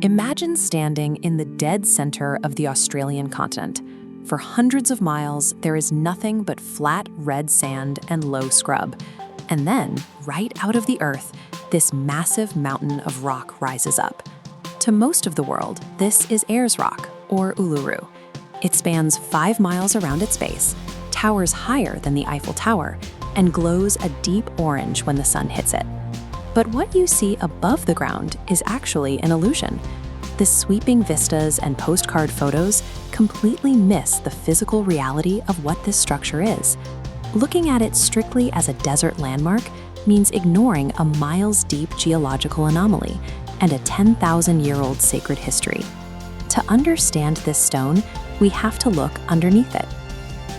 Imagine standing in the dead center of the Australian continent. For hundreds of miles, there is nothing but flat red sand and low scrub. And then, right out of the earth, this massive mountain of rock rises up. To most of the world, this is Ayers Rock, or Uluru. It spans 5 miles around its base, towers higher than the Eiffel Tower, and glows a deep orange when the sun hits it. But what you see above the ground is actually an illusion. The sweeping vistas and postcard photos completely miss the physical reality of what this structure is. Looking at it strictly as a desert landmark means ignoring a miles-deep geological anomaly and a 10,000-year-old sacred history. To understand this stone, we have to look underneath it.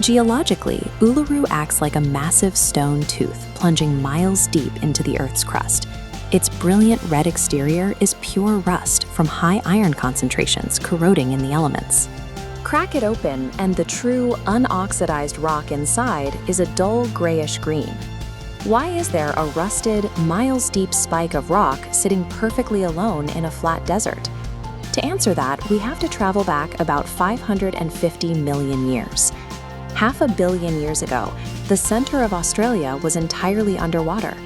Geologically, Uluru acts like a massive stone tooth plunging miles deep into the Earth's crust. Its brilliant red exterior is pure rust from high iron concentrations corroding in the elements. Crack it open, and the true, unoxidized rock inside is a dull grayish green. Why is there a rusted, miles-deep spike of rock sitting perfectly alone in a flat desert? To answer that, we have to travel back about 550 million years. 500 million years ago, the center of Australia was entirely underwater.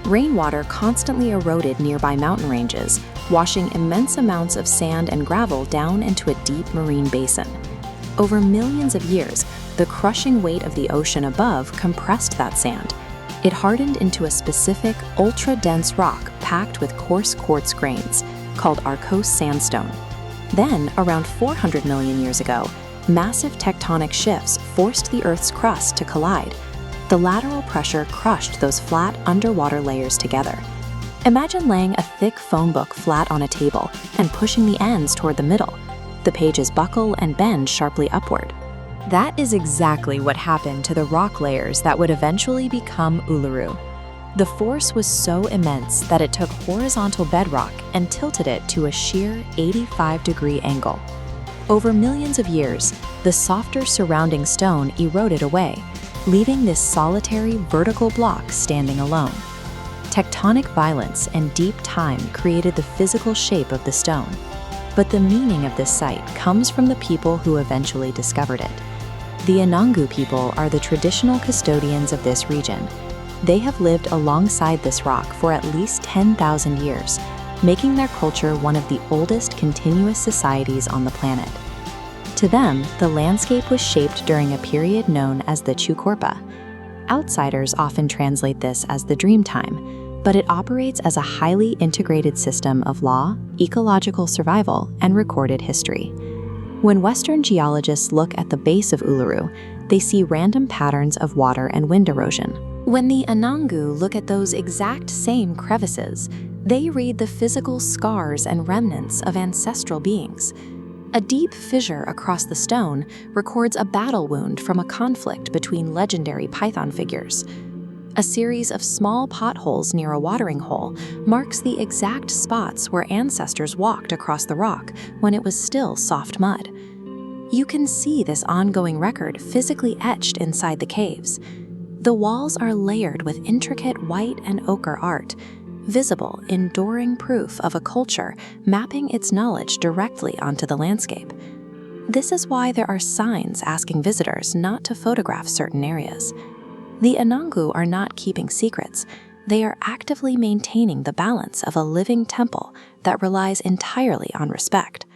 Rainwater constantly eroded nearby mountain ranges, washing immense amounts of sand and gravel down into a deep marine basin. Over millions of years, the crushing weight of the ocean above compressed that sand. It hardened into a specific, ultra-dense rock packed with coarse quartz grains, called Arkose sandstone. Then, around 400 million years ago, massive tectonic shifts forced the Earth's crust to collide. The lateral pressure crushed those flat underwater layers together. Imagine laying a thick phone book flat on a table and pushing the ends toward the middle. The pages buckle and bend sharply upward. That is exactly what happened to the rock layers that would eventually become Uluru. The force was so immense that it took horizontal bedrock and tilted it to a sheer 85-degree angle. Over millions of years, the softer surrounding stone eroded away, leaving this solitary vertical block standing alone. Tectonic violence and deep time created the physical shape of the stone. But the meaning of this site comes from the people who eventually discovered it. The Anangu people are the traditional custodians of this region. They have lived alongside this rock for at least 10,000 years, making their culture one of the oldest continuous societies on the planet. To them, the landscape was shaped during a period known as the Chukorpa. Outsiders often translate this as the dream time, but it operates as a highly integrated system of law, ecological survival, and recorded history. When Western geologists look at the base of Uluru, they see random patterns of water and wind erosion. When the Anangu look at those exact same crevices, they read the physical scars and remnants of ancestral beings. A deep fissure across the stone records a battle wound from a conflict between legendary python figures. A series of small potholes near a watering hole marks the exact spots where ancestors walked across the rock when it was still soft mud. You can see this ongoing record physically etched inside the caves. The walls are layered with intricate white and ochre art, visible, enduring proof of a culture mapping its knowledge directly onto the landscape. This is why there are signs asking visitors not to photograph certain areas. The Anangu are not keeping secrets. They are actively maintaining the balance of a living temple that relies entirely on respect.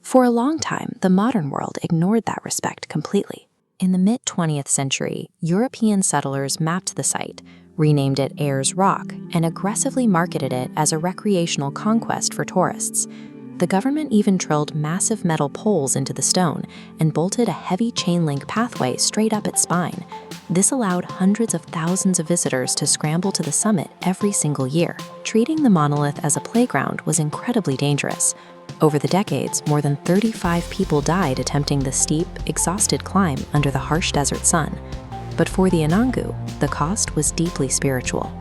For a long time, the modern world ignored that respect completely. In the mid-20th century, European settlers mapped the site, renamed it Ayers Rock, and aggressively marketed it as a recreational conquest for tourists. The government even drilled massive metal poles into the stone and bolted a heavy chain-link pathway straight up its spine. This allowed hundreds of thousands of visitors to scramble to the summit every single year. Treating the monolith as a playground was incredibly dangerous. Over the decades, more than 35 people died attempting the steep, exhausted climb under the harsh desert sun. But for the Anangu, the cost was deeply spiritual.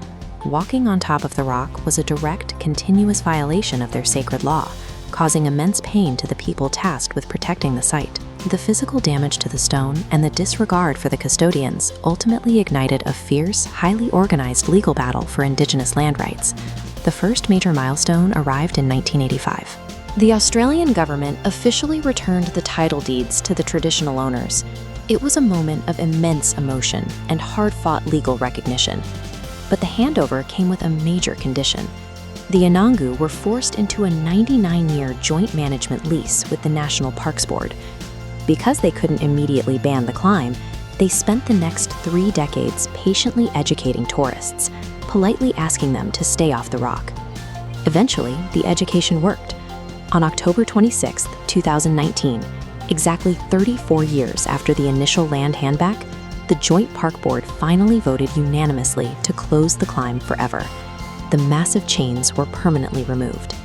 Walking on top of the rock was a direct, continuous violation of their sacred law, causing immense pain to the people tasked with protecting the site. The physical damage to the stone and the disregard for the custodians ultimately ignited a fierce, highly organized legal battle for Indigenous land rights. The first major milestone arrived in 1985. The Australian government officially returned the title deeds to the traditional owners. It was a moment of immense emotion and hard-fought legal recognition. But the handover came with a major condition. The Anangu were forced into a 99-year joint management lease with the National Parks Board. Because they couldn't immediately ban the climb, they spent the next 3 decades patiently educating tourists, politely asking them to stay off the rock. Eventually, the education worked. On October 26, 2019, exactly 34 years after the initial land handback, the Joint Park Board finally voted unanimously to close the climb forever. The massive chains were permanently removed.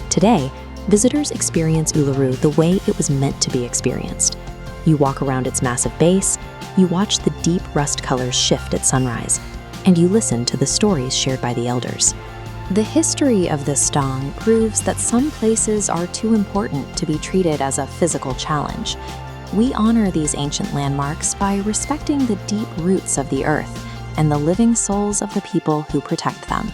Today, visitors experience Uluru the way it was meant to be experienced. You walk around its massive base, you watch the deep rust colors shift at sunrise, and you listen to the stories shared by the elders. The history of this stong proves that some places are too important to be treated as a physical challenge. We honor these ancient landmarks by respecting the deep roots of the earth and the living souls of the people who protect them.